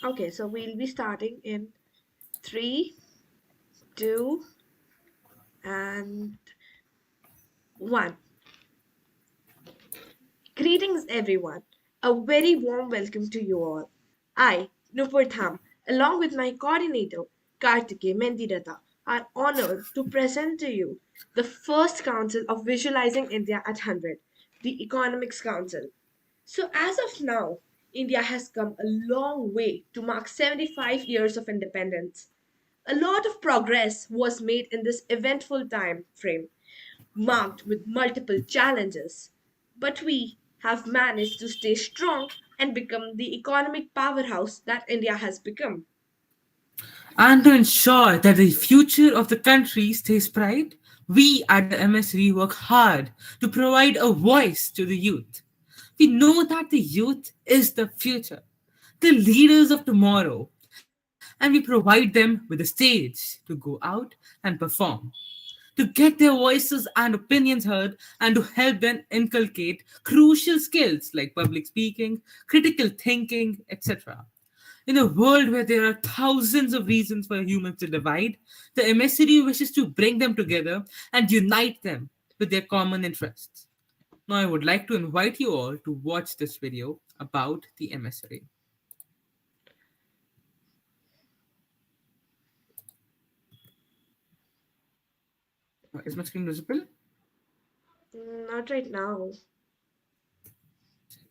Okay, so we'll be starting in three, two, and one. Greetings, everyone. A very warm welcome to you all. I, Nupur Tham, along with my coordinator, Kartike Mendiratha, are honored to present to you the first Council of Visualizing India at 100, the Economics Council. So, as of now, India has come a long way to mark 75 years of independence. A lot of progress was made in this eventful time frame, marked with multiple challenges. But we have managed to stay strong and become the economic powerhouse that India has become. And to ensure that the future of the country stays bright, we at the MSV work hard to provide a voice to the youth. We know that the youth is the future, the leaders of tomorrow, and we provide them with a stage to go out and perform, to get their voices and opinions heard, and to help them inculcate crucial skills like public speaking, critical thinking, etc. In a world where there are thousands of reasons for humans to divide, the MSCD wishes to bring them together and unite them with their common interests. Now, I would like to invite you all to watch this video about the MSCD. Is my screen visible? Not right now.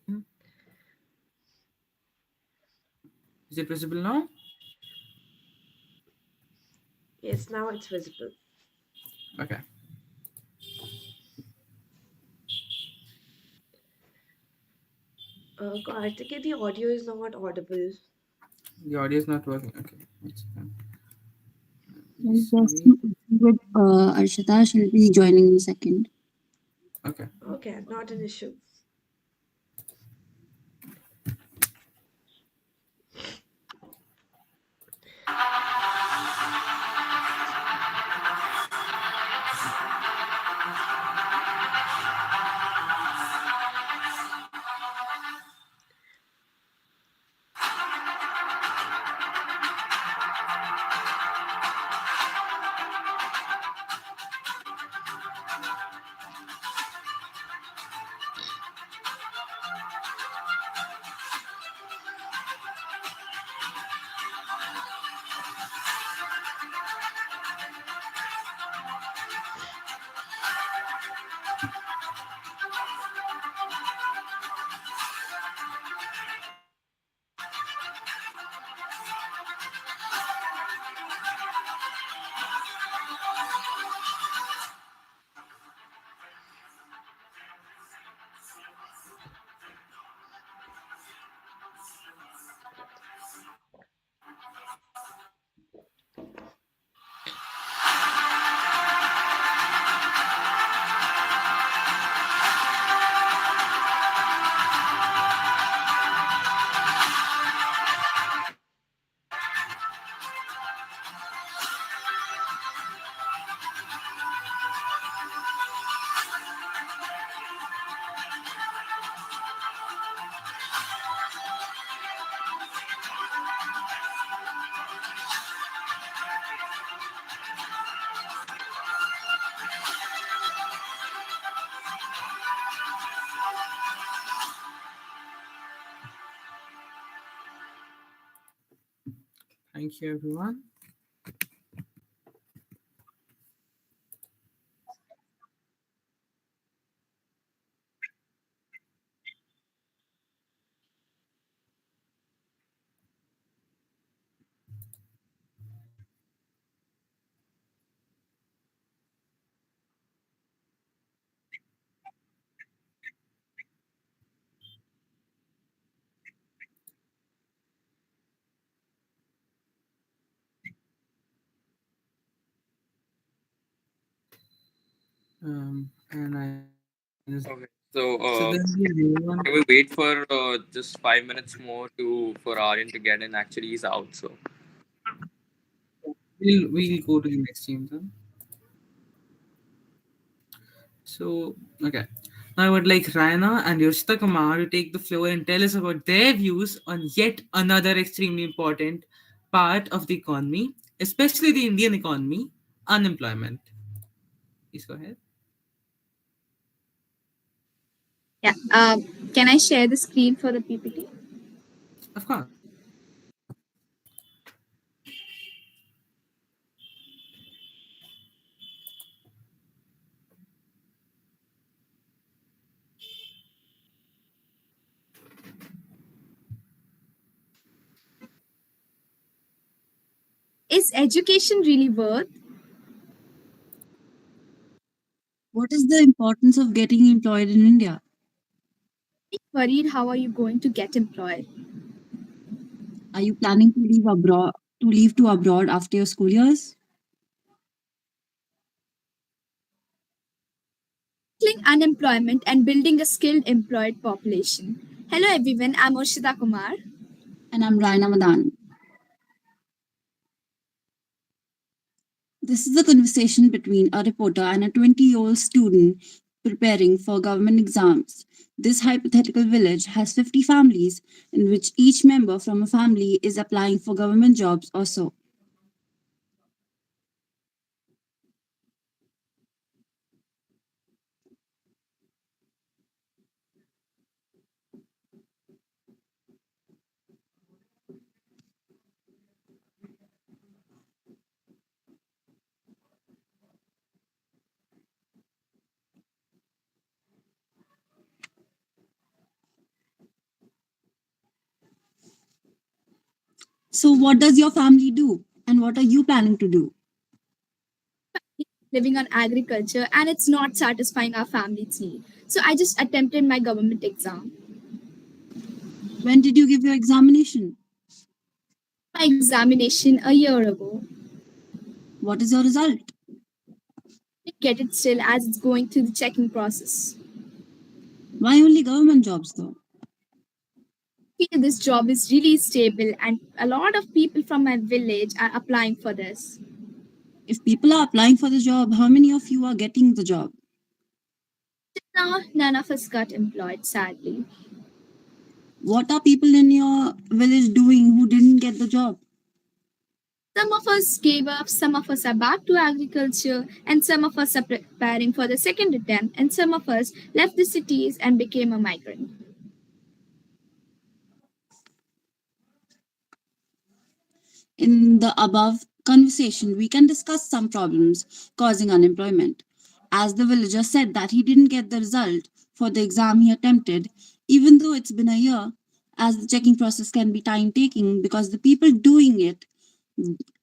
Hmm. Is it visible now? Yes, now it's visible. Okay. Kartike, the audio is not audible. The audio is not working. Okay. One second. Yes, yes, Sorry. with Arshita, she'll be joining in a second. Okay. Okay, not an issue. Thank you, everyone. And I Okay. so then everyone, Can we wait for just 5 minutes more to for Aryan to get in? Actually, he's out. So we'll go to the next team then. So, okay. Now I would like Raina and Yoshita Kumar to take the floor and tell us about their views on yet another extremely important part of the economy, especially the Indian economy, unemployment. Please go ahead. Yeah. Can I share the screen for the PPT? Of course. Is education really worth? What is the importance of getting employed in India? Worried how are you going to get employed? Are you planning to leave to abroad after your school years? Tackling unemployment and building a skilled employed population. Hello everyone, I'm Urshita Kumar. And I'm Raina Madan. This is a conversation between a reporter and a 20-year-old student preparing for government exams. This hypothetical village has 50 families, in which each member from a family is applying for government jobs or so. So, what does your family do? And what are you planning to do? Living on agriculture and it's not satisfying our family's need. So I just attempted my government exam. When did you give your examination? My examination a year ago. What is your result? Didn't get it still as it's going through the checking process. Why only government jobs though? I feel this job is really stable and a lot of people from my village are applying for this. If people are applying for the job, how many of you are getting the job? Now none of us got employed, sadly. What are people in your village doing who didn't get the job? Some of us gave up, some of us are back to agriculture, and some of us are preparing for the second attempt, and some of us left the cities and became a migrant. In the above conversation, we can discuss some problems causing unemployment. As the villager said that he didn't get the result for the exam he attempted, even though it's been a year, as the checking process can be time taking because the people doing it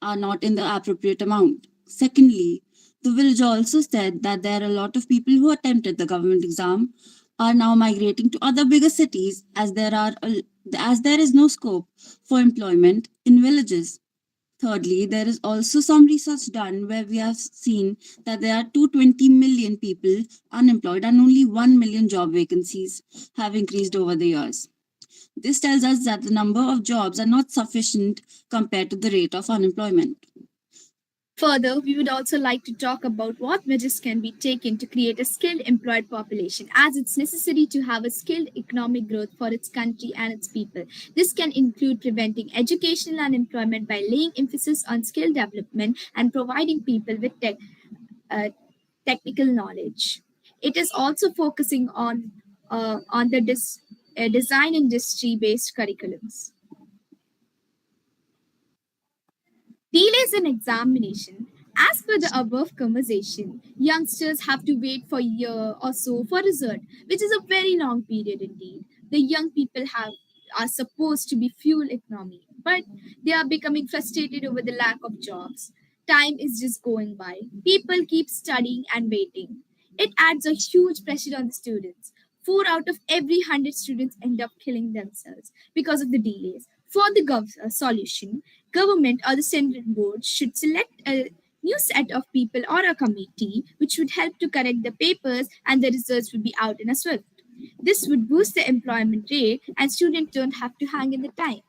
are not in the appropriate amount. Secondly, the villager also said that there are a lot of people who attempted the government exam are now migrating to other bigger cities as there is no scope for employment in villages. Thirdly, there is also some research done where we have seen that there are 220 million people unemployed and only 1 million job vacancies have increased over the years. This tells us that the number of jobs are not sufficient compared to the rate of unemployment. Further, we would also like to talk about what measures can be taken to create a skilled employed population, as it's necessary to have a skilled economic growth for its country and its people. This can include preventing educational unemployment by laying emphasis on skill development and providing people with uh, technical knowledge. It is also focusing on the design industry based curriculums. Delays in examination. As per the above conversation, youngsters have to wait for a year or so for result, which is a very long period indeed. The young people are supposed to be fuel economy, but they are becoming frustrated over the lack of jobs. Time is just going by. People keep studying and waiting. It adds a huge pressure on the students. 4 out of every 100 students end up killing themselves because of the delays. For the solution, government or the central board should select a new set of people or a committee which would help to correct the papers and the results would be out in a swift. This would boost the employment rate and students don't have to hang in the time.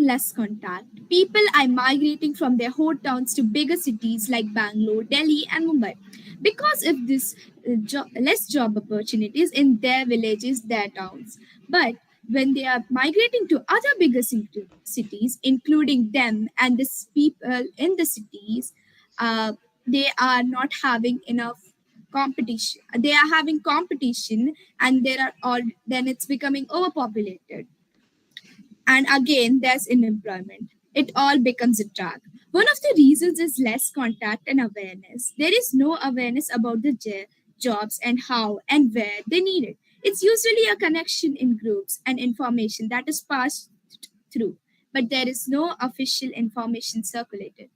less contact. People are migrating from their hometowns to bigger cities like Bangalore, Delhi, and Mumbai. Because of this less job opportunities in their villages, their towns. But when they are migrating to other bigger cities, including them and the people in the cities, uh, they are not having enough competition. They are having competition, and there are all then it's becoming overpopulated, and again there's unemployment. It all becomes a drag. One of the reasons is less contact and awareness. There is no awareness about the jobs and how and where they need it. It's usually a connection in groups and information that is passed through, but there is no official information circulated.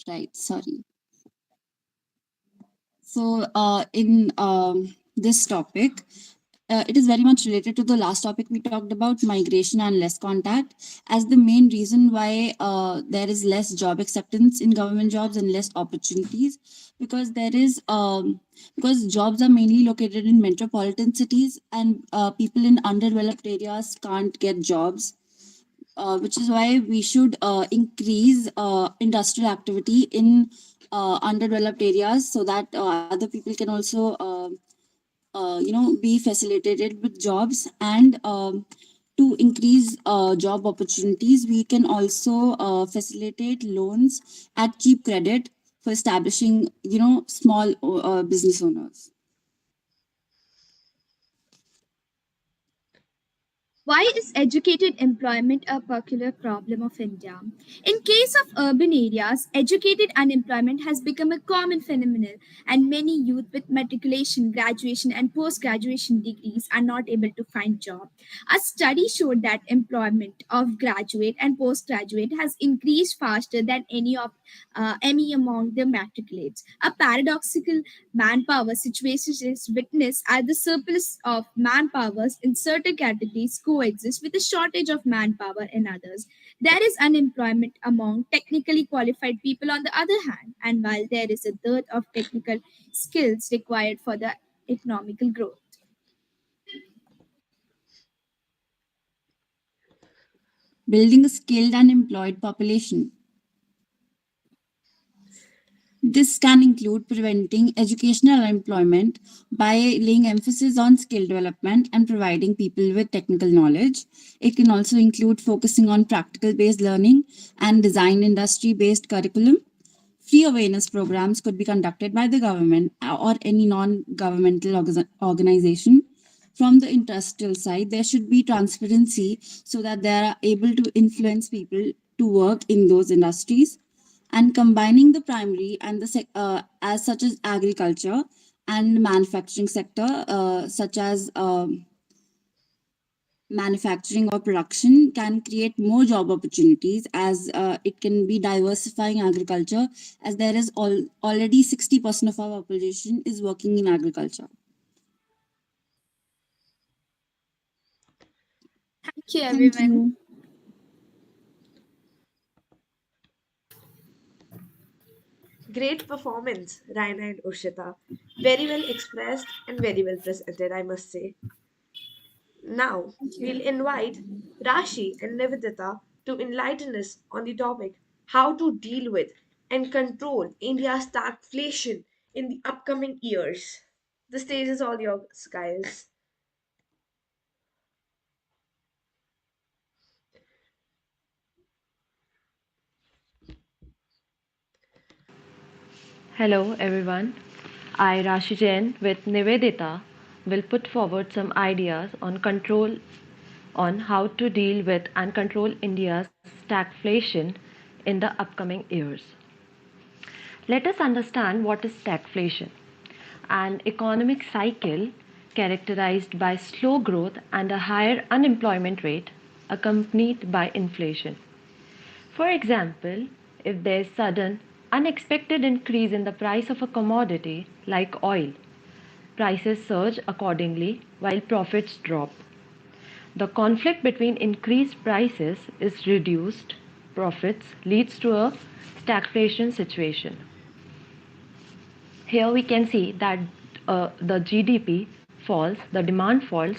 Right, sorry. So, in this topic, it is very much related to the last topic we talked about, migration and less contact, as the main reason why there is less job acceptance in government jobs and less opportunities, because because jobs are mainly located in metropolitan cities, and people in underdeveloped areas can't get jobs, which is why we should increase industrial activity in underdeveloped areas, so that other people can also be facilitated with jobs. And to increase job opportunities, we can also facilitate loans at cheap credit for establishing small business owners. Why is educated employment a peculiar problem of India? In case of urban areas, educated unemployment has become a common phenomenon, and many youth with matriculation, graduation, and post-graduation degrees are not able to find job. A study showed that employment of graduate and postgraduate has increased faster than any among the matriculates. A paradoxical manpower situation is witnessed as the surplus of manpowers in certain categories coexist with a shortage of manpower in others. There is unemployment among technically qualified people on the other hand, and while there is a dearth of technical skills required for the economical growth. Building a skilled and employed population. This can include preventing educational unemployment by laying emphasis on skill development and providing people with technical knowledge. It can also include focusing on practical based learning and design industry based curriculum. Free awareness programs could be conducted by the government or any non governmental organization. From the industrial side, there should be transparency so that they are able to influence people to work in those industries. And combining the primary and the as such as agriculture and manufacturing sector, such as manufacturing or production, can create more job opportunities, as it can be diversifying agriculture, as there is already 60% of our population is working in agriculture. Thank you, Thank everyone. you. Great performance, Raina and Ushita. Very well expressed and very well presented, I must say. Now, Thank we'll you. invite Rashi and Nivedita to enlighten us on the topic how to deal with and control India's stagflation in the upcoming years. The stage is all yours, guys. Hello everyone. I Rashi Jain with Nivedita will put forward some ideas on how to deal with and control India's stagflation in the upcoming years. Let us understand what is stagflation, an economic cycle characterized by slow growth and a higher unemployment rate accompanied by inflation. For example, if there is sudden, unexpected increase in the price of a commodity like oil, prices surge accordingly while profits drop. The conflict between increased prices is reduced profits leads to a stagflation situation. Here we can see that the GDP falls, the demand falls,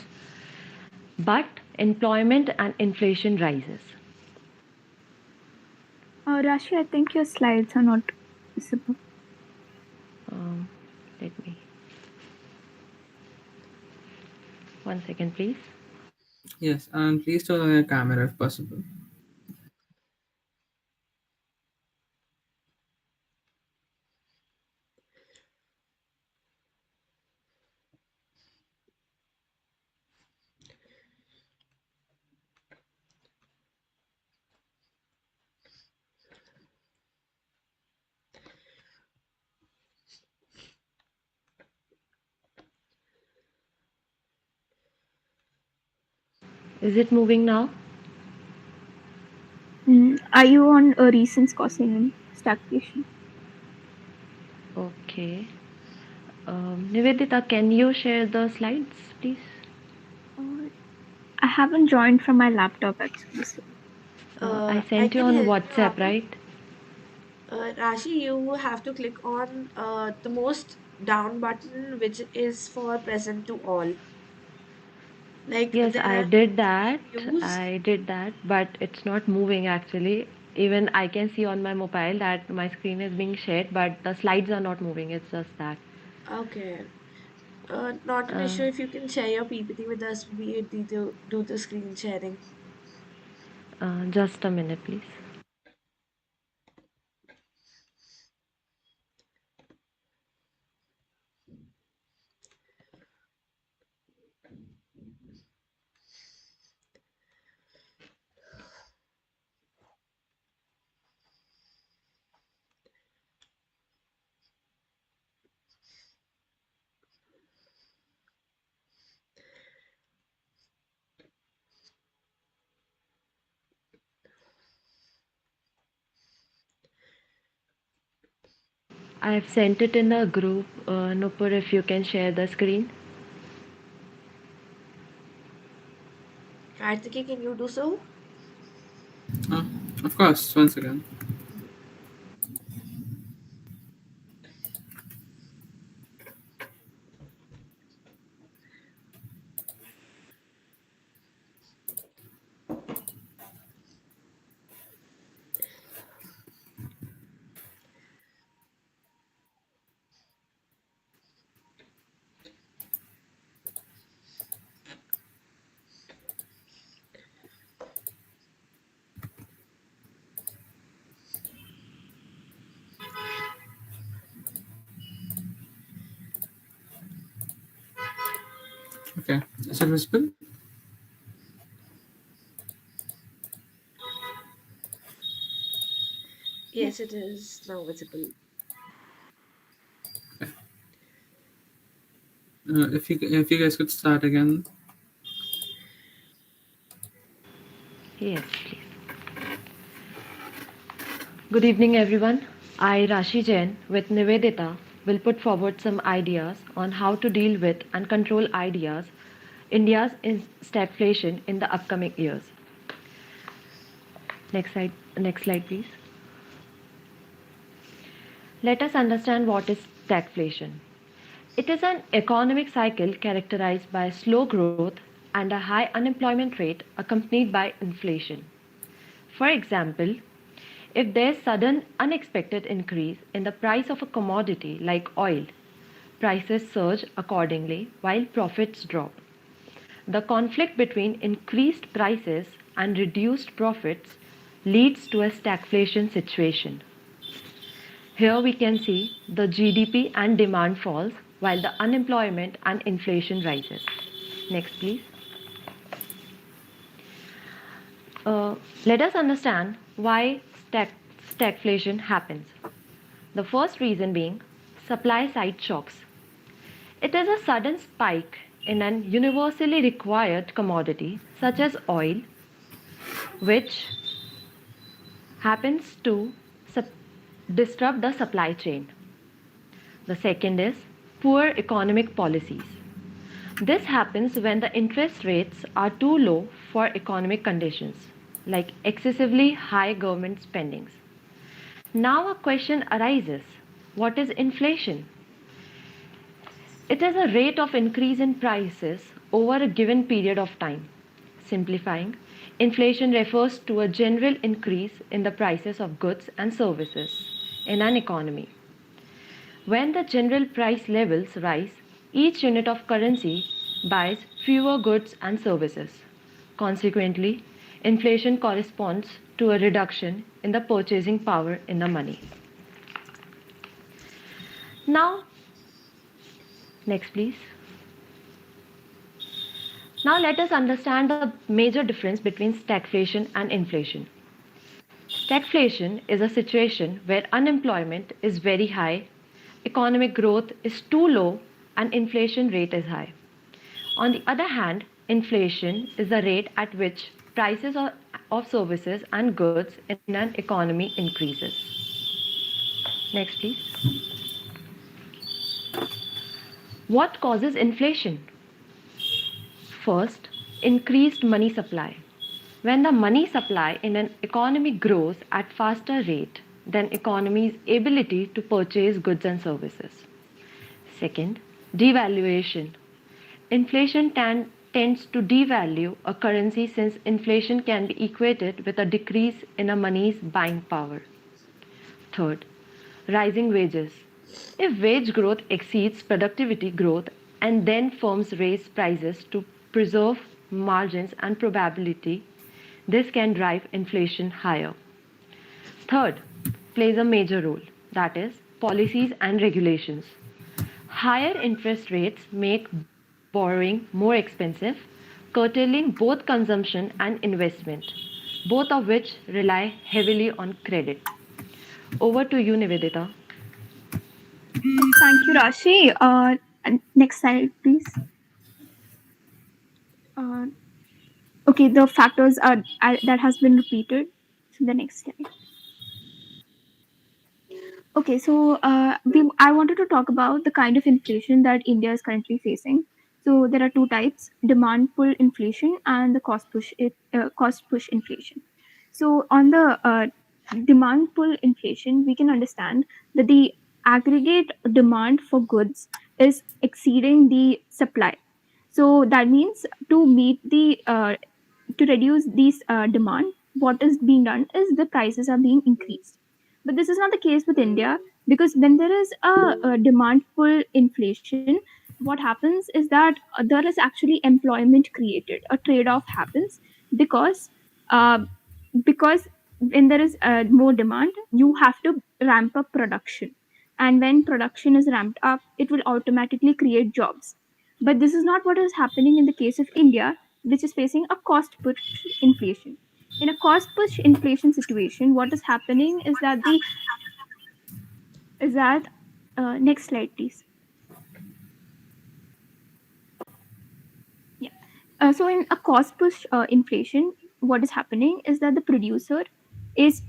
but employment and inflation rises. Rashi, I think your slides are not visible. Um, Let me 1 second, please. Yes, and please turn on your camera if possible. Is it moving now? Are you on a recent causing stagflation? Okay. Nivedita, can you share the slides, please? Uh, I haven't joined from my laptop actually. So. I I sent you can on help you WhatsApp, out. right? Rashi, you have to click on the most down button, which is for present to all. Like Yes, there I are did three that. views. I did that, but it's not moving actually. Even I can see on my mobile that my screen is being shared, but the slides are not moving. It's just that. Okay. Not an Uh, issue if you can share your PPT with us. We need to do the screen sharing. just a minute, please. I have sent it in a group. Nupur, if you can share the screen. Kartike, can you do so? Uh, of course, once again. Okay, is it visible? Yes, it is now visible. If you guys could start again. Yes, please. Good evening, everyone. I, Rashi Jain, with Nivedita, will put forward some ideas on how to deal with and control India's stagflation in the upcoming years. Next slide, please. Let us understand what is stagflation. It is an economic cycle characterized by slow growth and a high unemployment rate accompanied by inflation. For example, if there's sudden unexpected increase in the price of a commodity like oil, prices surge accordingly while profits drop. The conflict between increased prices and reduced profits leads to a stagflation situation. Here we can see the GDP and demand falls while the unemployment and inflation rises. Next, please. Let us understand why stagflation happens. The first reason being supply side shocks. It is a sudden spike in an universally required commodity such as oil, which happens to disrupt the supply chain. The second is poor economic policies. This happens when the interest rates are too low for economic conditions, like excessively high government spendings. Now a question arises, what is inflation? It is a rate of increase in prices over a given period of time. Simplifying, inflation refers to a general increase in the prices of goods and services in an economy. When the general price levels rise, each unit of currency buys fewer goods and services. Consequently, inflation corresponds to a reduction in the purchasing power in the money. Now, next please. Now let us understand the major difference between stagflation and inflation. Stagflation is a situation where unemployment is very high, economic growth is too low, and inflation rate is high. On the other hand, inflation is the rate at which prices of services and goods in an economy increases. Next please. What causes inflation? First, increased money supply. When the money supply in an economy grows at faster rate than economy's ability to purchase goods and services. Second, devaluation. Inflation tends to devalue a currency since inflation can be equated with a decrease in a money's buying power. Third, rising wages. If wage growth exceeds productivity growth and then firms raise prices to preserve margins and probability, this can drive inflation higher. Third, plays a major role, that is, policies and regulations. Higher interest rates make borrowing more expensive, curtailing both consumption and investment, both of which rely heavily on credit. Over to you, Nivedita. Thank you, Rashi. And next slide, please. Uh, okay, the factors are that has been repeated. So the next slide. Okay, so I wanted to talk about the kind of inflation that India is currently facing. So there are two types: demand pull inflation and the cost push inflation. So on the demand pull inflation, we can understand that the aggregate demand for goods is exceeding the supply. So that means to meet the to reduce these demand, what is being done is the prices are being increased. But this is not the case with India, because when there is a demand pull inflation, what happens is that there is actually employment created. A trade off happens because uh, because when there is more demand, you have to ramp up production, and when production is ramped up, it will automatically create jobs. But this is not what is happening in the case of India, which is facing a cost push inflation. In a cost push inflation situation, what is happening is that next slide, please. Yeah. So in a cost push inflation, what is happening is that the producer is,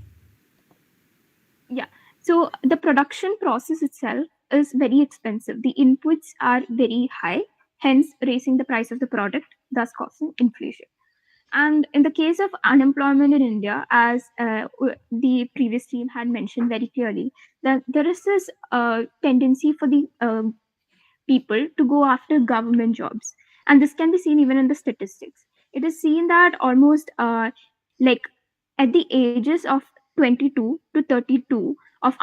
yeah. So the production process itself is very expensive. The inputs are very high, hence raising the price of the product, thus causing inflation. And in the case of unemployment in India, as the previous team had mentioned very clearly, that there is this tendency for the people to go after government jobs. And this can be seen even in the statistics. It is seen that almost like at the ages of 22 to 32 of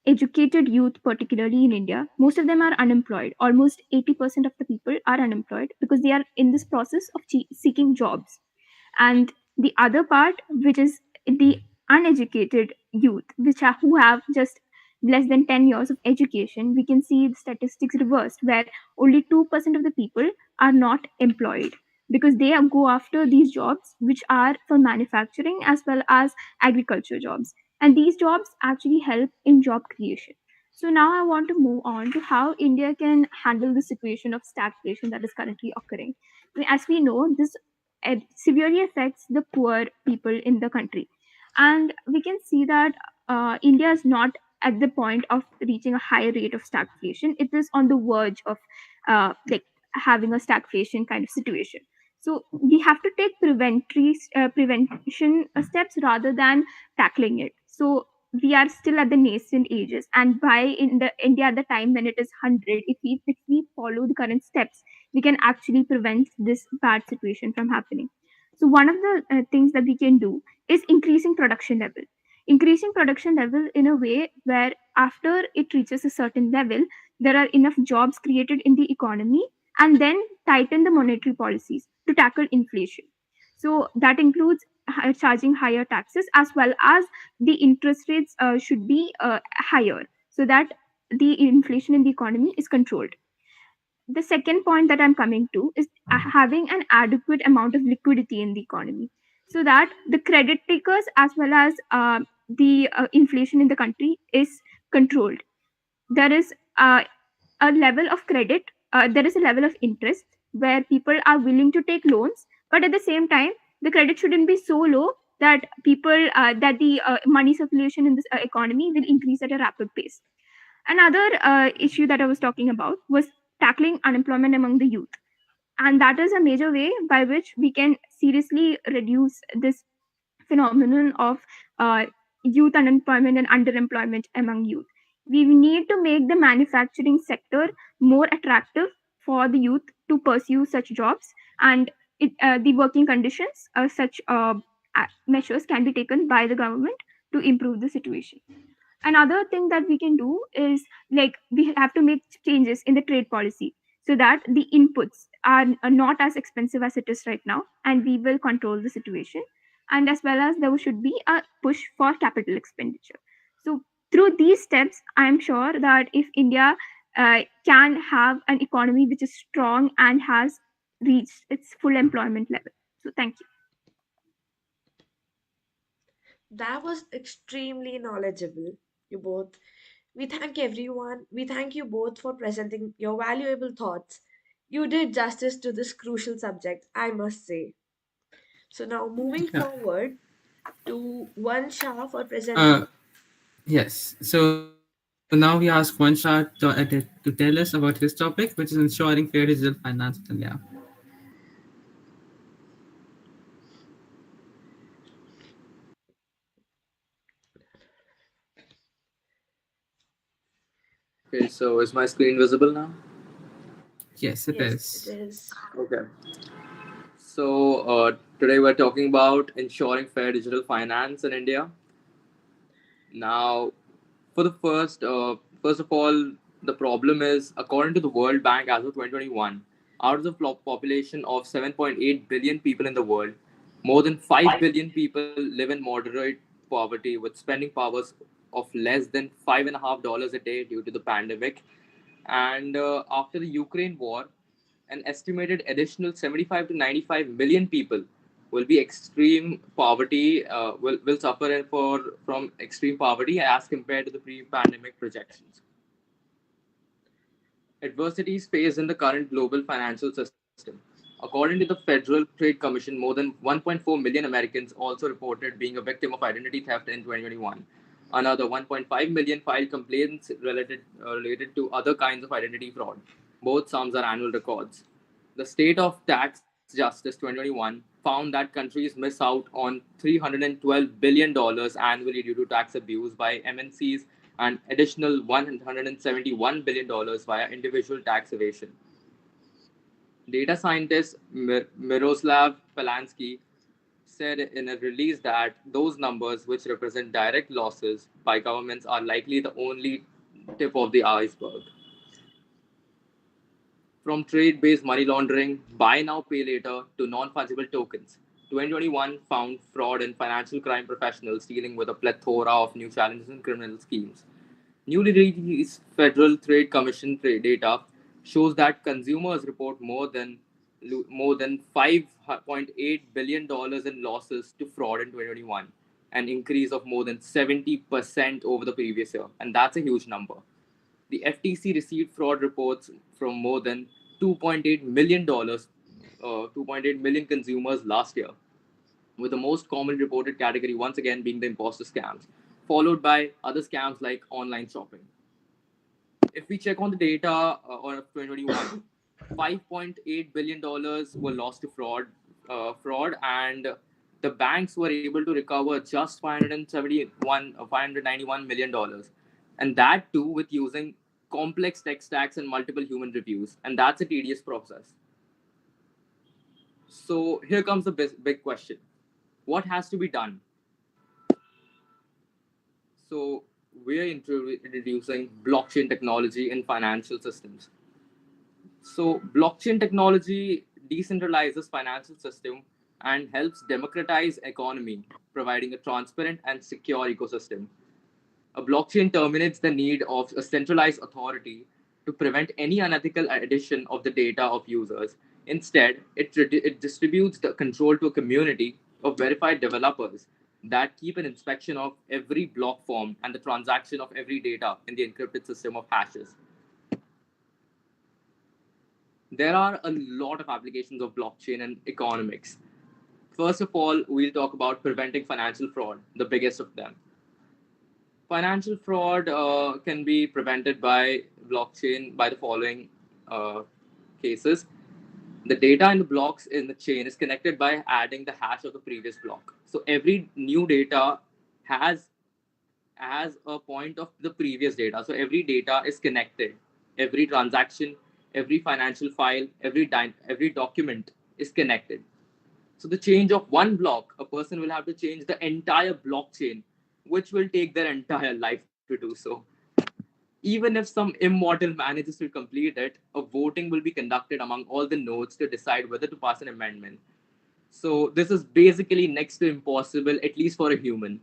educated youth, particularly in India, most of them are unemployed. Almost 80% of the people are unemployed because they are in this process of seeking jobs. And the other part, which is the uneducated youth, who have just less than 10 years of education, we can see the statistics reversed, where only 2% of the people are not employed, because they go after these jobs which are for manufacturing as well as agriculture jobs, and these jobs actually help in job creation. So now I want to move on to how India can handle the situation of stagflation that is currently occurring. As we know, this severely affects the poor people in the country. And we can see that India is not at the point of reaching a high rate of stagflation. It is on the verge of like having a stagflation kind of situation. So we have to take prevention steps rather than tackling it. So we are still at the nascent ages, and by in the India at the time when it is 100, if we follow the current steps, we can actually prevent this bad situation from happening. So one of the things that we can do is increasing production level in a way where after it reaches a certain level, there are enough jobs created in the economy, and then tighten the monetary policies to tackle inflation. So that includes charging higher taxes, as well as the interest rates should be higher, so that the inflation in the economy is controlled. The second point that I'm coming to is having an adequate amount of liquidity in the economy, so that the credit takers as well as the inflation in the country is controlled. There is a level of credit, there is a level of interest where people are willing to take loans, but at the same time, the credit shouldn't be so low that that the money circulation in this economy will increase at a rapid pace. Another issue that I was talking about was tackling unemployment among the youth, and that is a major way by which we can seriously reduce this phenomenon of uh, youth unemployment and underemployment among youth. We need to make the manufacturing sector more attractive for the youth to pursue such jobs, and the working conditions, such measures can be taken by the government to improve the situation. Another thing that we can do is, like, we have to make changes in the trade policy, so that the inputs are not as expensive as it is right now, and we will control the situation. And as well as there should be a push for capital expenditure. So through these steps, I am sure that if India can have an economy which is strong and has reached its full employment level. So thank you. That was extremely knowledgeable, you both. We thank everyone. We thank you both for presenting your valuable thoughts. You did justice to this crucial subject, I must say. So now moving Yeah. forward to one Shah for Uh, presenting. yes. So now we ask Vanshad to tell us about his topic, which is ensuring fair digital finance in India. Okay, so is my screen visible now? Yes, it Yes, it is. is. Okay. So today we're talking about ensuring fair digital finance in India. Now, for the first of all, the problem is, according to the World Bank, as of 2021, out of the population of 7.8 billion people in the world, more than 5 billion people live in moderate poverty with spending powers of less than $5.5 a day due to the pandemic. And after the Ukraine war, an estimated additional 75 to 95 million people will be extreme poverty, will suffer from extreme poverty as compared to the pre-pandemic projections. Adversities faced in the current global financial system. According to the Federal Trade Commission, more than 1.4 million Americans also reported being a victim of identity theft in 2021. Another 1.5 million filed complaints related to other kinds of identity fraud. Both sums are annual records. The State of Tax Justice 2021 found that countries miss out on $312 billion annually due to tax abuse by MNCs and additional $171 billion via individual tax evasion. Data scientist Miroslav Palansky said in a release that those numbers, which represent direct losses by governments, are likely the only tip of the iceberg. From trade based money laundering, buy now, pay later, to non fungible tokens. 2021 found fraud in financial crime professionals dealing with a plethora of new challenges and criminal schemes. Newly released Federal Trade Commission trade data shows that consumers report more than $5.8 billion in losses to fraud in 2021, an increase of more than 70% over the previous year, and that's a huge number. The FTC received fraud reports from more than $2.8 million consumers last year, with the most common reported category once again being the imposter scams, followed by other scams like online shopping. If we check on the data of 2021, $5.8 billion were lost to fraud, and the banks were able to recover just 591 million dollars, and that too with using complex tech stacks and multiple human reviews, and that's a tedious process. So here comes the big question: what has to be done? So we're introducing blockchain technology in financial systems. So blockchain technology decentralizes financial system and helps democratize economy, providing a transparent and secure ecosystem. A blockchain terminates the need of a centralized authority to prevent any unethical addition of the data of users. Instead, it distributes the control to a community of verified developers that keep an inspection of every block form and the transaction of every data in the encrypted system of hashes. There are a lot of applications of blockchain and economics. First of all, we'll talk about preventing financial fraud, the biggest of them. Financial fraud can be prevented by blockchain by the following uh, cases. The data in the blocks in the chain is connected by adding the hash of the previous block. So every new data has a point of the previous data. So every data is connected. Every transaction, every financial file, every document is connected. So the change of one block, a person will have to change the entire blockchain, which will take their entire life to do so. Even if some immortal manages to complete it, a voting will be conducted among all the nodes to decide whether to pass an amendment. So this is basically next to impossible, at least for a human.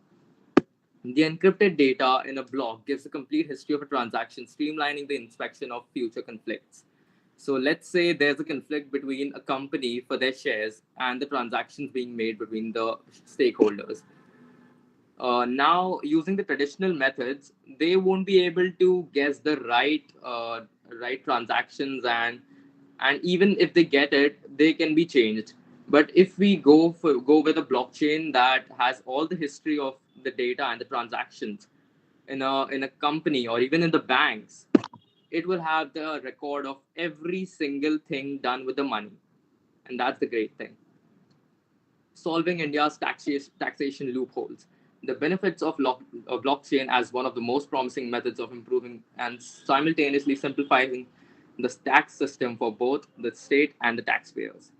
The encrypted data in a block gives a complete history of a transaction, streamlining the inspection of future conflicts. So let's say there's a conflict between a company for their shares and the transactions being made between the stakeholders. Now, using the traditional methods, they won't be able to guess the right transactions, and even if they get it, they can be changed. But if we go with a blockchain that has all the history of the data and the transactions in a company or even in the banks, it will have the record of every single thing done with the money, and that's the great thing. Solving India's taxation loopholes. The benefits of blockchain as one of the most promising methods of improving and simultaneously simplifying the tax system for both the state and the taxpayers.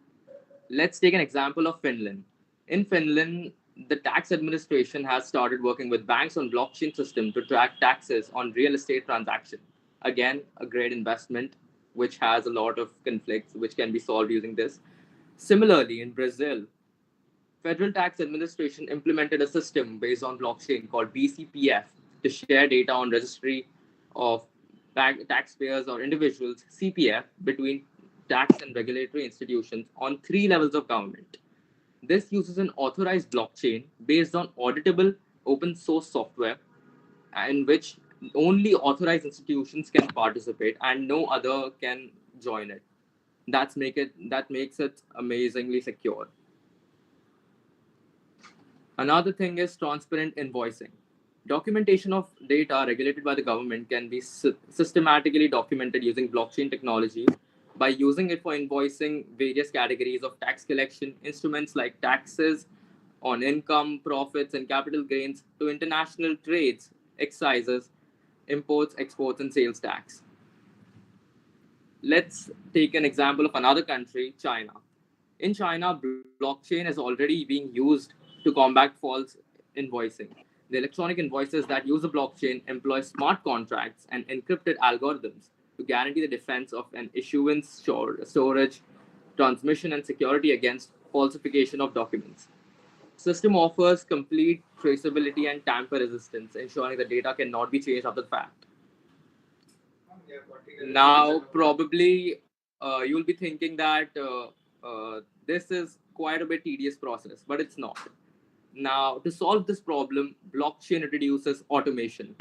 Let's take an example of Finland. In Finland, the tax administration has started working with banks on blockchain system to track taxes on real estate transaction. Again, a great investment which has a lot of conflicts which can be solved using this. Similarly, in Brazil, Federal Tax Administration implemented a system based on blockchain called BCPF to share data on registry of taxpayers or individuals (CPF) between tax and regulatory institutions on three levels of government. This uses an authorized blockchain based on auditable open source software in which only authorized institutions can participate and no other can join it. That makes it amazingly secure. Another thing is transparent invoicing. Documentation of data regulated by the government can be systematically documented using blockchain technology by using it for invoicing various categories of tax collection instruments like taxes on income, profits, and capital gains to international trades, excises, imports, exports, and sales tax. Let's take an example of another country, China. In China, blockchain is already being used to combat false invoicing. The electronic invoices that use a blockchain employ smart contracts and encrypted algorithms to guarantee the defense of an issuance, storage, transmission, and security against falsification of documents. System offers complete traceability and tamper resistance, ensuring the data cannot be changed after the fact. Now, probably you'll be thinking that this is quite a bit tedious process, but it's not. Now, to solve this problem, blockchain introduces automation.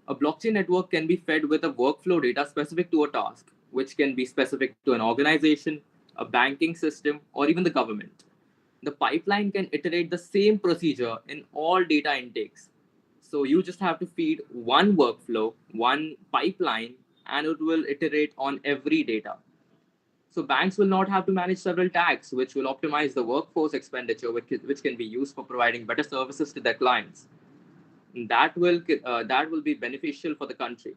A blockchain network can be fed with a workflow data specific to a task, which can be specific to an organization, a banking system, or even the government. The pipeline can iterate the same procedure in all data intakes. So you just have to feed one workflow, one pipeline, and it will iterate on every data. So banks will not have to manage several tags, which will optimize the workforce expenditure, which can be used for providing better services to their clients. That will be beneficial for the country.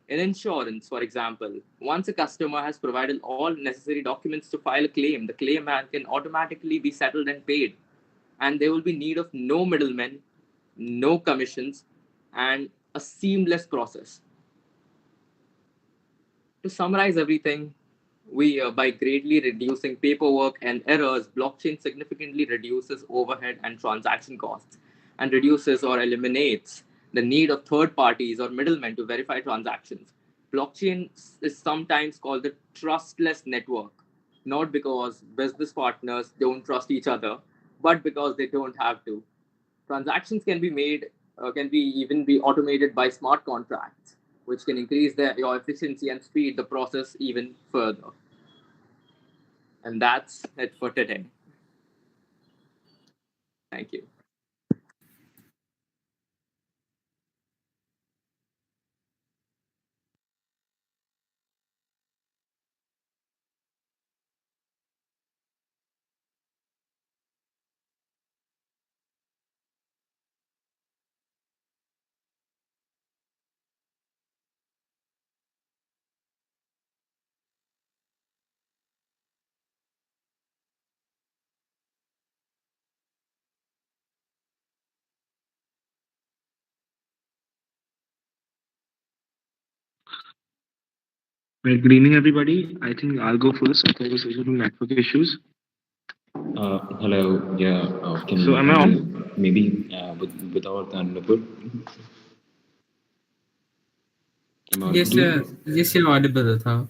In insurance, for example, once a customer has provided all necessary documents to file a claim, the claim can automatically be settled and paid, and there will be need of no middlemen, no commissions, and a seamless process. To summarize everything, we by greatly reducing paperwork and errors, blockchain significantly reduces overhead and transaction costs, and reduces or eliminates the need of third parties or middlemen to verify transactions. Blockchain is sometimes called the trustless network, not because business partners don't trust each other, but because they don't have to. Transactions can be even be automated by smart contracts, which can increase your efficiency and speed the process even further. And that's it for today. Thank you. Well, good evening, everybody. I think I'll go first because I was facing some network issues. Hello. Yeah. So, am Can I on? you maybe without Nupur? Am I audible Yes, to sir. you? Yes, you're audible, Ratha.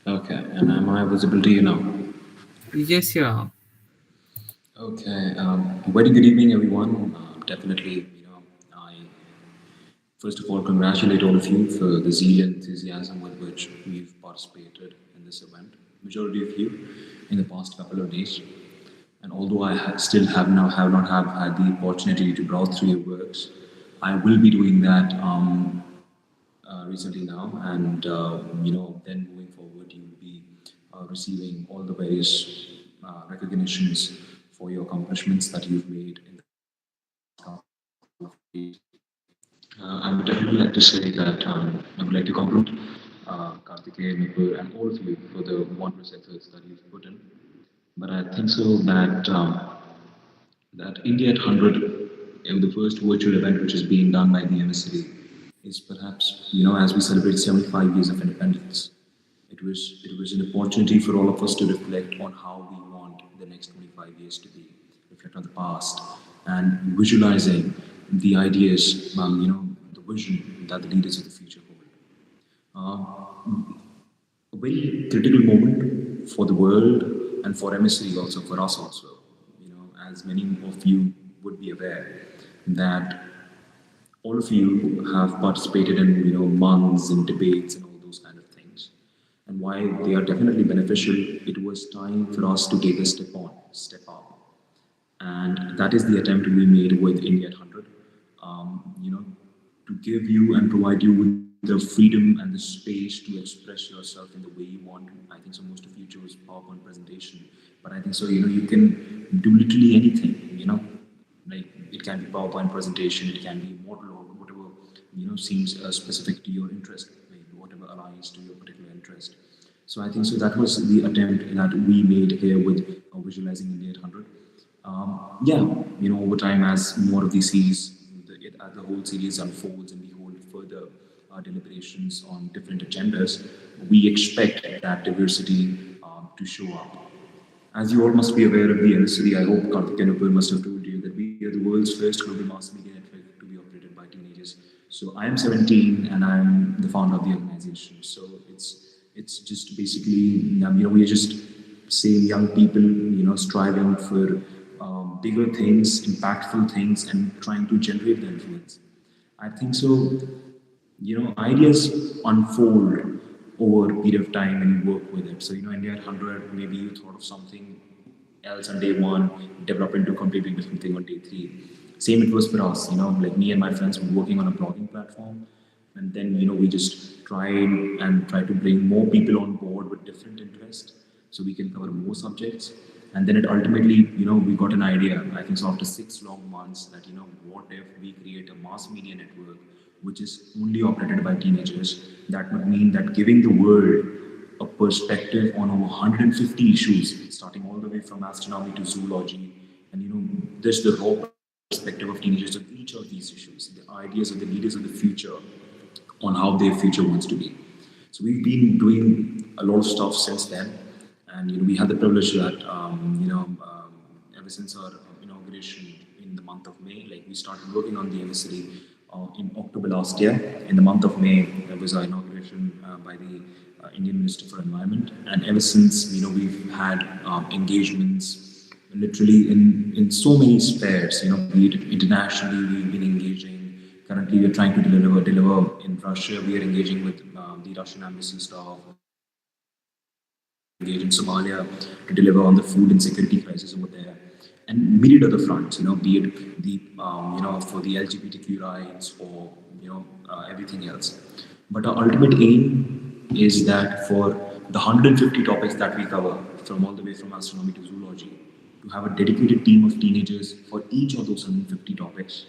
Okay. And am I visible to you now? Yes, you are. Okay. Very good evening, everyone. Definitely, I first of all congratulate all of you for the zeal and enthusiasm with which we've participated in this event. Majority of you in the past couple of days. And although still have not have had the opportunity to browse through your works, I will be doing that recently now, and then moving forward, you will be receiving all the various recognitions for your accomplishments that you've made in the past couple of days. I would definitely like to say that I would like to compliment Karthikeya, Nipur, and all of you for the wondrous efforts that you've put in. But I think so that India at 100, the first virtual event which is being done by the MSCD, is perhaps, as we celebrate 75 years of independence, it was an opportunity for all of us to reflect on how we want the next 25 years to be, reflect on the past, and visualizing the ideas, the vision that the leaders of the future hold. A very critical moment for the world and for MSC also, for us also. As many of you would be aware that all of you have participated in months and debates and all those kind of things. And while they are definitely beneficial, it was time for us to take a step up. And that is the attempt we made with India at 100. To give you and provide you with the freedom and the space to express yourself in the way you want to. I think so. Most of you chose PowerPoint presentation, but I think so. You can do literally anything. Like it can be PowerPoint presentation, it can be model or whatever seems specific to your interest, like whatever aligns to your particular interest. So I think so that was the attempt that we made here with Visualizing India 800. Yeah, over time as more of these series, the whole series unfolds and we hold further deliberations on different agendas, we expect that diversity to show up. As you all must be aware of the NCD, I hope Karthik Kanupur must have told you that we are the world's first global mass media network to be operated by teenagers. So I am 17 and I'm the founder of the organization. So it's just basically we are just saying young people striving for bigger things, impactful things, and trying to generate the influence. I think so ideas unfold over a period of time and you work with it. So, India at 100, maybe you thought of something else on day one, develop into a completely different thing on day three. Same it was for us, like me and my friends were working on a blogging platform. and then we just try to bring more people on board with different interests, so we can cover more subjects. And then it ultimately, we got an idea, I think so, after 6 long months, that what if we create a mass media network which is only operated by teenagers. That would mean that giving the world a perspective on over 150 issues, starting all the way from astronomy to zoology, and there's the raw perspective of teenagers on each of these issues, the ideas of the leaders of the future, on how their future wants to be. So we've been doing a lot of stuff since then, and we had the privilege that ever since our inauguration in the month of May, like we started working on the emissary in October last year. In the month of May, there was our inauguration by the Indian Minister for Environment, and ever since we've had engagements literally in so many spheres. Be it internationally, we've been engaging. Currently, we're trying to deliver in Russia. We are engaging with the Russian embassy staff. We are engaged in Somalia to deliver on the food insecurity crisis over there, and myriad other fronts. Be it the for the LGBTQ rights or everything else. But our ultimate aim is that for the 150 topics that we cover, from all the way from astronomy to zoology, to have a dedicated team of teenagers for each of those 150 topics,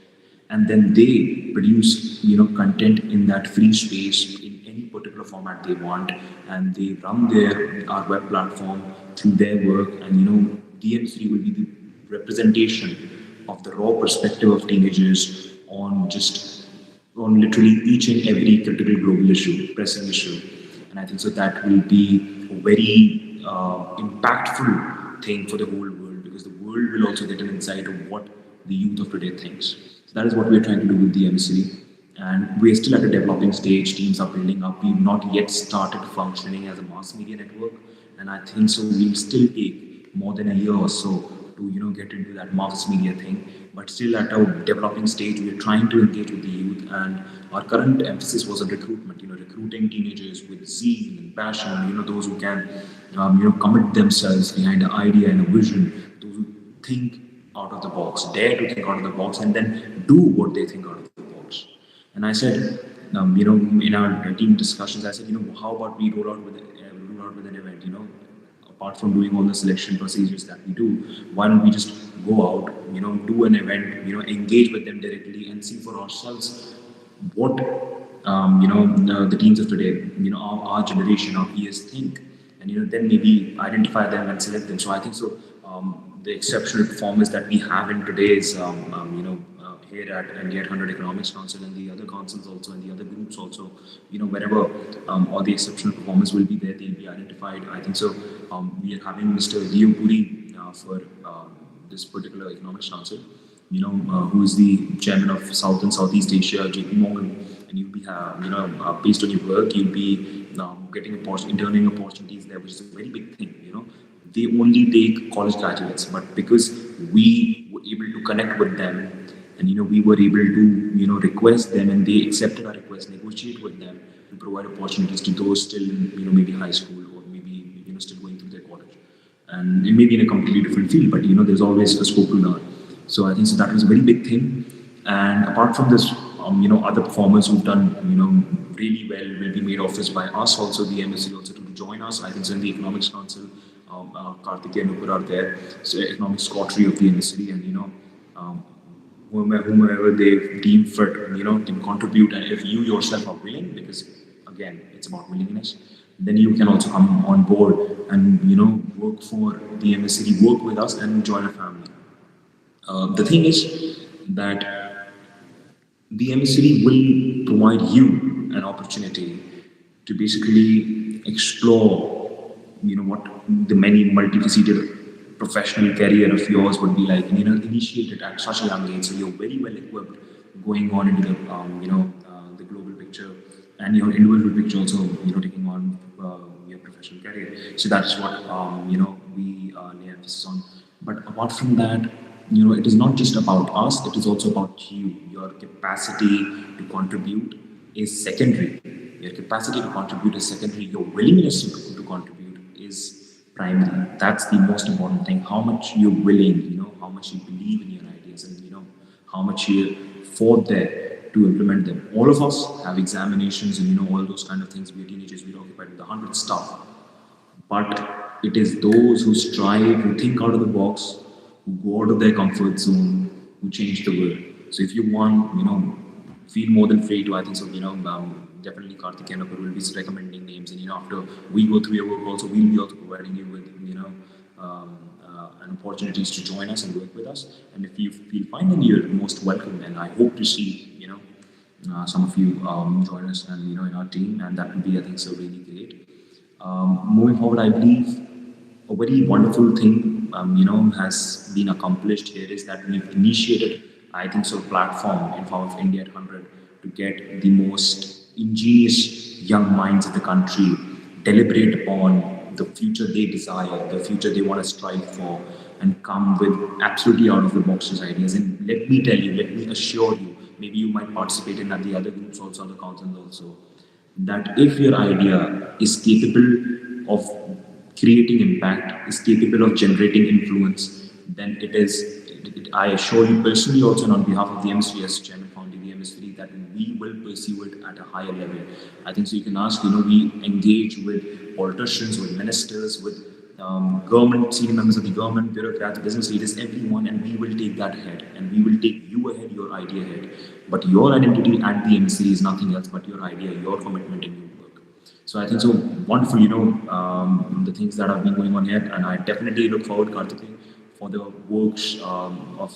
and then they produce content in that free space in any particular format they want, and they run their our web platform through their work. And DM3 will be the representation of the raw perspective of teenagers on literally each and every critical global issue, pressing issue. And I think so that will be a very impactful thing for the whole world, because the world will also get an insight of what the youth of today thinks. So that is what we are trying to do with the emissary. And we're still at a developing stage. Teams are building up. We've not yet started functioning as a mass media network, and I think so we'll still take more than a year or so to get into that mass media thing. But still at a developing stage, we are trying to engage with the youth, and our current emphasis was on recruitment. Recruiting teenagers with zeal and passion. Those who can commit themselves behind an idea and a vision. Those who think out of the box, dare to think out of the box, and then do what they think out of the box. And I said, in our team discussions, I said, how about we roll out with an event, apart from doing all the selection procedures that we do, why don't we just go out, do an event, engage with them directly and see for ourselves what, the teens of today, our generation, our peers think, and then maybe identify them and select them. So I think so. The exceptional performers that we have in today's, here at and the 800 Economics Council and the other councils also and the other groups also, wherever all the exceptional performers will be there, they'll be identified. I think so. We are having Mr. Leo Puri for this particular Economics Council, who is the chairman of South and Southeast Asia, JP Morgan, and you'll be, based on your work, you'll be getting interning opportunities there, which is a very big thing. They only take college graduates, but because we were able to connect with them, and we were able to request them, and they accepted our request, negotiate with them to provide opportunities to those still in maybe high school, or maybe still going through their college, and it may be in a completely different field, but there's always a scope to learn. So I think so that was a very big thing. And apart from this, other performers who've done really well will be made office by us also, the MSc also, to join us. I think so in the Economics Council, Karthik and Upar are there, so economics coterie of the MSc, and um, whomever they deem fit, can contribute. And if you yourself are willing, because again, it's about willingness, then you can also come on board and work for the MSc, work with us, and join a family. The thing is that the MSc will provide you an opportunity to basically explore, what the many multifaceted professional career of yours would be like, and initiate it at such a young age, so you're very well equipped going on into the, the global picture and your individual picture also, taking on your professional career. So that's what we lay emphasis on. But apart from that, it is not just about us, it is also about you. Your capacity to contribute is secondary. Your capacity to contribute is secondary. Your willingness to contribute is primary. That's the most important thing. How much you're willing, how much you believe in your ideas, and how much you fought there to implement them. All of us have examinations and all those kind of things. We're teenagers, we're occupied with a hundred stuff, but it is those who strive, who think out of the box, who go out of their comfort zone, who change the world. So if you want, feel more than free to, I think so, definitely Karthik and Apur will be recommending names. And, after we go through your work also, we'll be also providing you with, an opportunities to join us and work with us. And if you feel fine, then you're most welcome. And I hope to see, some of you join us and, in our team. And that would be, I think, so really great. Moving forward, I believe a very wonderful thing, has been accomplished here is that we've initiated, I think so, platform in form of India at 100 to get the most ingenious young minds of the country deliberate upon the future they desire, the future they want to strive for, and come with absolutely out of the boxes ideas. And let me tell you, let me assure you, maybe you might participate in that, the other groups also, the councils also, that if your idea is capable of creating impact, is capable of generating influence, then it is, I assure you personally also and on behalf of the MSC as chairman founding the MS3, that we will pursue it at a higher level. I think so you can ask, we engage with politicians, with ministers, with government, senior members of the government, bureaucrats, business leaders, everyone, and we will take that ahead, and we will take you ahead, your idea ahead. But your identity at the embassy is nothing else but your idea, your commitment, and your work. So I think so wonderful, the things that have been going on here, and I definitely look forward, Karthik, for the works of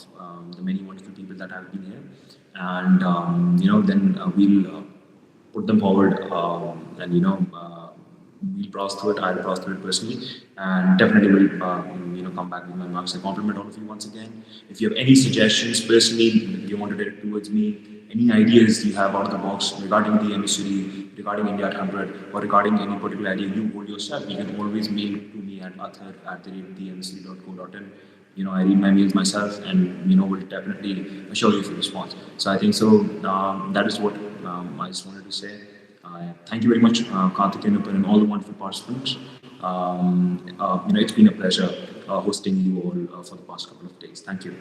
the many wonderful people that have been here, and then we'll put them forward, and we'll browse through it. I'll browse through it personally, and definitely will come back with my marks. I compliment all of you once again. If you have any suggestions personally, you want to direct towards me, any ideas you have out of the box regarding the emissary, regarding India at 100, or regarding any particular idea you hold yourself, you can always mail to me at athar@themsc.co.in. I read my mails myself, and will definitely assure you of a response. So I think so. That is what I just wanted to say. Thank you very much, Karthik and all the wonderful participants. It's been a pleasure hosting you all for the past couple of days. Thank you.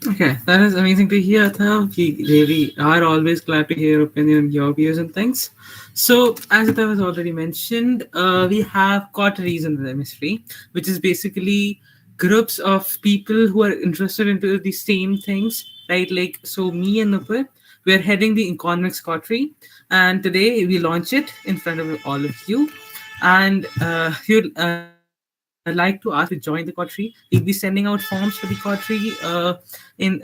Okay, that is amazing to hear, Athav. We really are always glad to hear your opinion and your views and things. So, as Athav has already mentioned, we have coteries in the ministry, which is basically groups of people who are interested into the same things, right? Like, so me and Nupur, we are heading the economics coterie, and today we launch it in front of all of you. And if you'd like to ask to join the coterie, we'll be sending out forms for the coterie in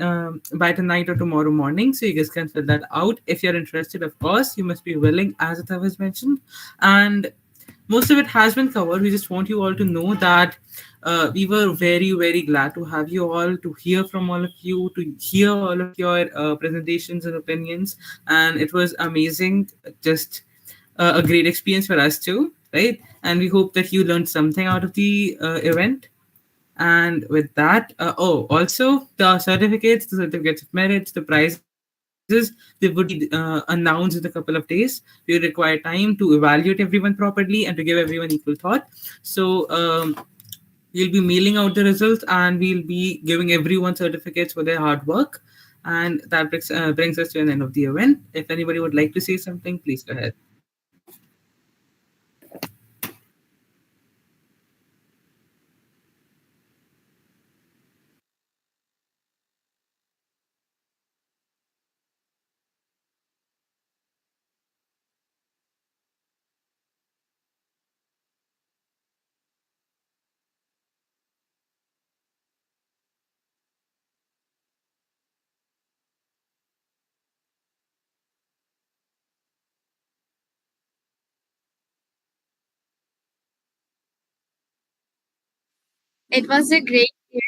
by tonight or tomorrow morning, so you guys can fill that out. If you're interested, of course, you must be willing, as Athav has mentioned. And most of it has been covered. We just want you all to know that we were very, very glad to have you all, to hear from all of you, to hear all of your presentations and opinions. And it was amazing, just a great experience for us too, right? And we hope that you learned something out of the event. And with that, also the certificates of merit, the prizes, they would be announced in a couple of days. We require time to evaluate everyone properly and to give everyone equal thought. So we'll be mailing out the results, and we'll be giving everyone certificates for their hard work. And that brings us to an end of the event. If anybody would like to say something, please go ahead. It was a great year.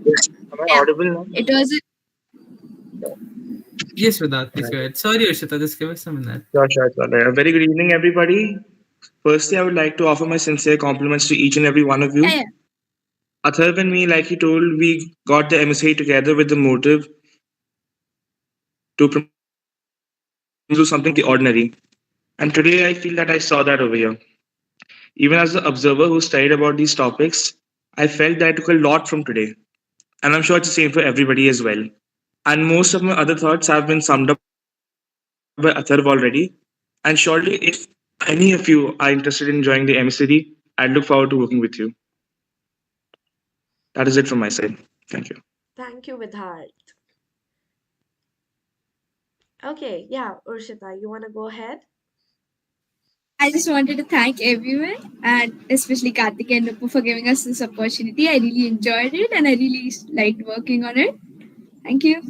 Yes. Am I Yeah, audible now? it was. Yes, Vedant, please go Right. ahead. Sorry, Urshita, just give us some minute. Sure, sure, sure. A very good evening, everybody. Firstly, I would like to offer my sincere compliments to each and every one of Yeah, you. yeah. Atharv and me, like he told, we got the MSA together with the motive to promote something out of the ordinary. And today I feel that I saw that over here. Even as the observer who studied about these topics, I felt that I took a lot from today. And I'm sure it's the same for everybody as well. And most of my other thoughts have been summed up by Atharv already. And surely, if any of you are interested in joining the emissary, I'd look forward to working with you. That is it from my side. Thank you. Thank you, Vidharth. Okay, yeah, Urshita, you want to go ahead? I just wanted to thank everyone and especially Karthik and Nupu for giving us this opportunity. I really enjoyed it and I really liked working on it. Thank you.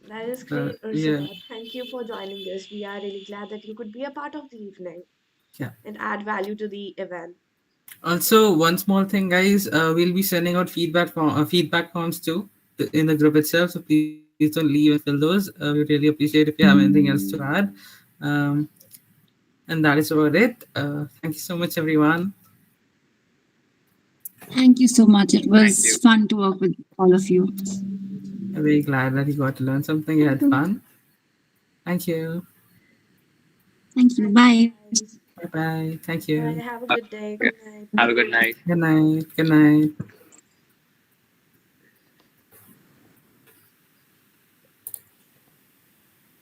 That is great, Yeah, Urshita. Thank you for joining us. We are really glad that you could be a part of the evening yeah. and add value to the event. Also, one small thing, guys. We'll be sending out feedback forms too in the group itself. So please don't leave and fill those. We really appreciate if you have anything else to add. Um, and that is about it. Thank you so much, everyone. Thank you so much. It Thank was you. fun to work with all of you. I'm very glad that you got to learn something. You had fun. Thank you. Thank you. Thank you, Bye. guys. Bye bye. Thank Bye. you. Have a Bye. good day. Yeah. Good night. Have a good night. Good night. Good night.